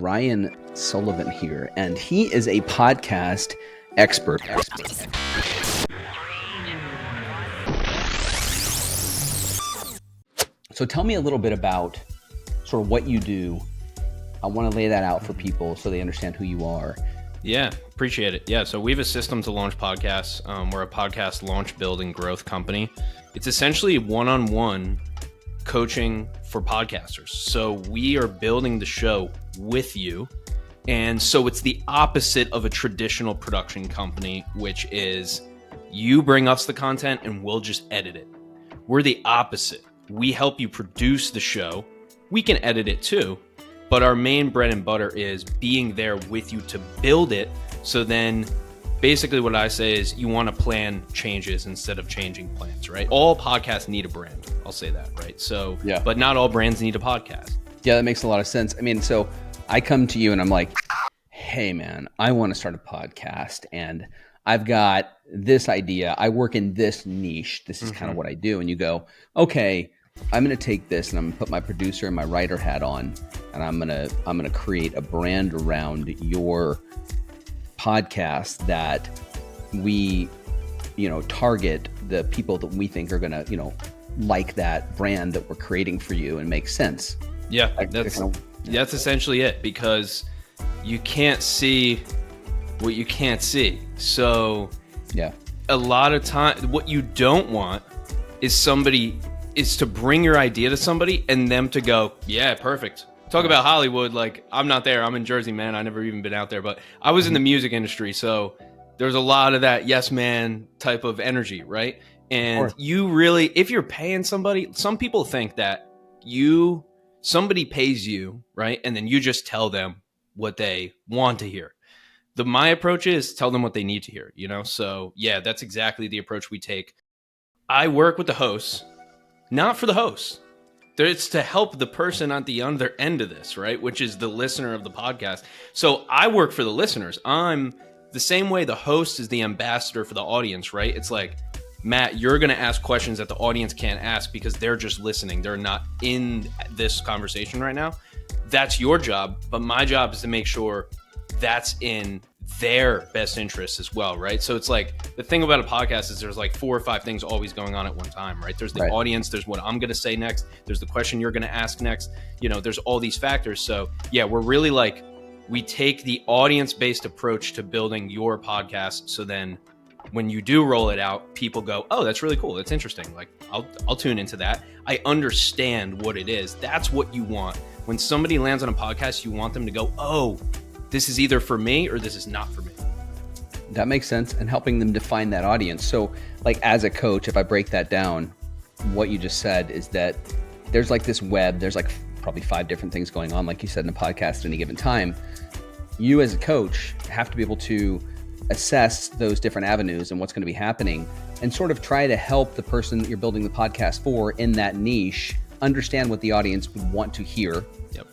Ryan Sullivan here, and he is a podcast expert. So tell me a little bit about sort of what you do. I want to lay that out for people so they understand who you are. Yeah, appreciate it. Yeah, so we have a system to launch podcasts. We're a podcast launch, build, and growth company. It's essentially one-on-one coaching for podcasters. So we are building the show with you. And so it's the opposite of a traditional production company, which is you bring us the content and we'll just edit it. We're the opposite. We help you produce the show. We can edit it too, but our main bread and butter is being there with you to build it. So then basically what I say is you want to plan changes instead of changing plans, right? All podcasts need a brand. I'll say that, right? So, yeah. But not all brands need a podcast. Yeah, that makes a lot of sense. I mean, so I come to you and I'm like, hey man, I want to start a podcast and I've got this idea. I work in this niche. This is kind of what I do. And you go, okay, I'm going to take this and I'm going to put my producer and my writer hat on, and I'm going to create a brand around your podcast that we, target the people that we think are going to, like that brand that we're creating for you and make sense. Yeah, that's essentially it, because you can't see what you can't see. So yeah, a lot of time what you don't want is to bring your idea to somebody and them to go, yeah, perfect. Talk about Hollywood. Like, I'm not there. I'm in Jersey, man. I never even been out there, but I was in the music industry. So there's a lot of that yes man type of energy, right? And you really, if you're paying somebody, some people think that somebody pays you, right? And then you just tell them what they want to hear. My approach is tell them what they need to hear, So yeah, that's exactly the approach we take. I work with the hosts, not for the hosts. It's to help the person at the other end of this, right? Which is the listener of the podcast. So I work for the listeners. I'm the same way the host is the ambassador for the audience, right? It's like, Matt, you're going to ask questions that the audience can't ask because they're just listening. They're not in this conversation right now. That's your job. But my job is to make sure that's in their best interest as well, right? So it's like, the thing about a podcast is there's like 4 or 5 things always going on at one time, right? There's the audience, there's what I'm going to say next, there's the question you're going to ask next, there's all these factors. So yeah, we're really like, we take the audience-based approach to building your podcast. So then when you do roll it out, people go, oh, that's really cool. That's interesting. Like, I'll tune into that. I understand what it is. That's what you want. When somebody lands on a podcast, you want them to go, oh, this is either for me or this is not for me. That makes sense. And helping them define that audience. So like, as a coach, if I break that down, what you just said is that there's like this web, there's like probably 5 different things going on, like you said, in a podcast at any given time. You as a coach have to be able to assess those different avenues and what's going to be happening and sort of try to help the person that you're building the podcast for in that niche understand what the audience would want to hear. Yep.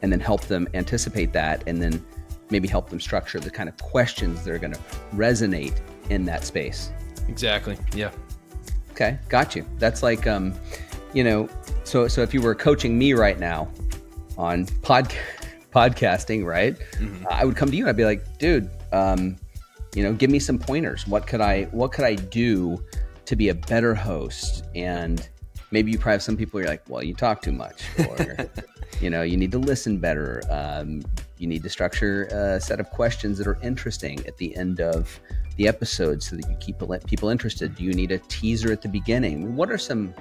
And then help them anticipate that, and then maybe help them structure the kind of questions that are going to resonate in that space. Exactly. Yeah. Okay. Got you. That's like, so if you were coaching me right now on podcasting, right? Mm-hmm. I would come to you and I'd be like, dude, give me some pointers. What could I do to be a better host? And maybe you probably have some people you're like, well, you talk too much, or, you need to listen better. You need to structure a set of questions that are interesting at the end of the episode so that you keep people interested. Do you need a teaser at the beginning? What are some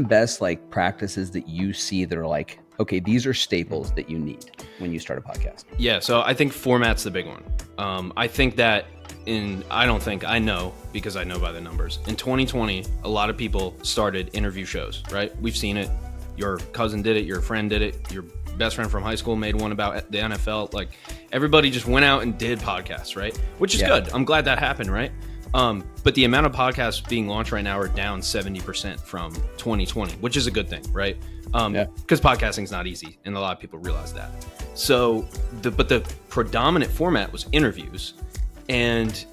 best like practices that you see that are like, okay, these are staples that you need when you start a podcast? Yeah. So I think format's the big one. I think that I know, because I know by the numbers, in 2020, a lot of people started interview shows, right? We've seen it. Your cousin did it. Your friend did it. Your best friend from high school made one about the NFL. Like, everybody just went out and did podcasts, right? Which is good. I'm glad that happened, right? But the amount of podcasts being launched right now are down 70% from 2020, which is a good thing, right? Because podcasting is not easy, and a lot of people realize that. So, but the predominant format was interviews, and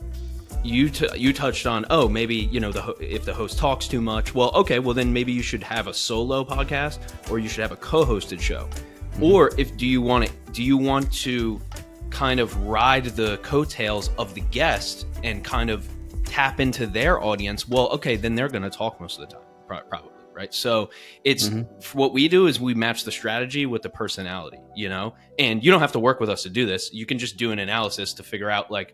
you touched on, maybe if the host talks too much, well then maybe you should have a solo podcast, or you should have a co-hosted show. Mm-hmm. Or do you want to Do you want to kind of ride the coattails of the guest and kind of tap into their audience? Well, okay, then they're going to talk most of the time, probably, right? So it's what we do is we match the strategy with the personality, and you don't have to work with us to do this. You can just do an analysis to figure out like,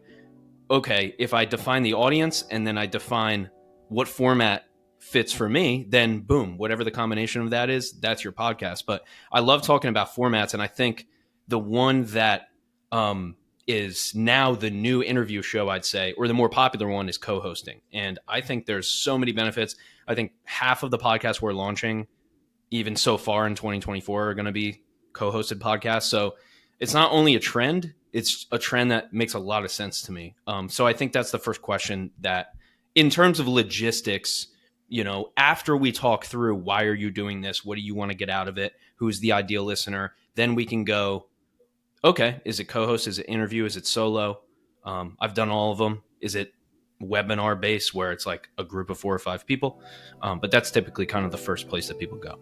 okay, if I define the audience and then I define what format fits for me, then boom, whatever the combination of that is, that's your podcast. But I love talking about formats, and I think the one that is now the new interview show, I'd say, or the more popular one, is co-hosting. And I think there's so many benefits. I think half of the podcasts we're launching, even so far in 2024, are going to be co-hosted podcasts. So it's not only a trend, it's a trend that makes a lot of sense to me. So I think that's the first question that, in terms of logistics, after we talk through why are you doing this? What do you want to get out of it? Who's the ideal listener? Then we can go, okay, is it co-host? Is it interview? Is it solo? I've done all of them. Is it webinar based where it's like a group of 4 or 5 people? But that's typically kind of the first place that people go.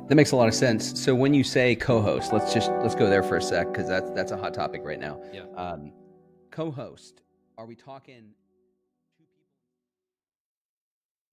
That makes a lot of sense. So when you say co-host, let's go there for a sec, because that's a hot topic right now. Yeah. Co-host, are we talking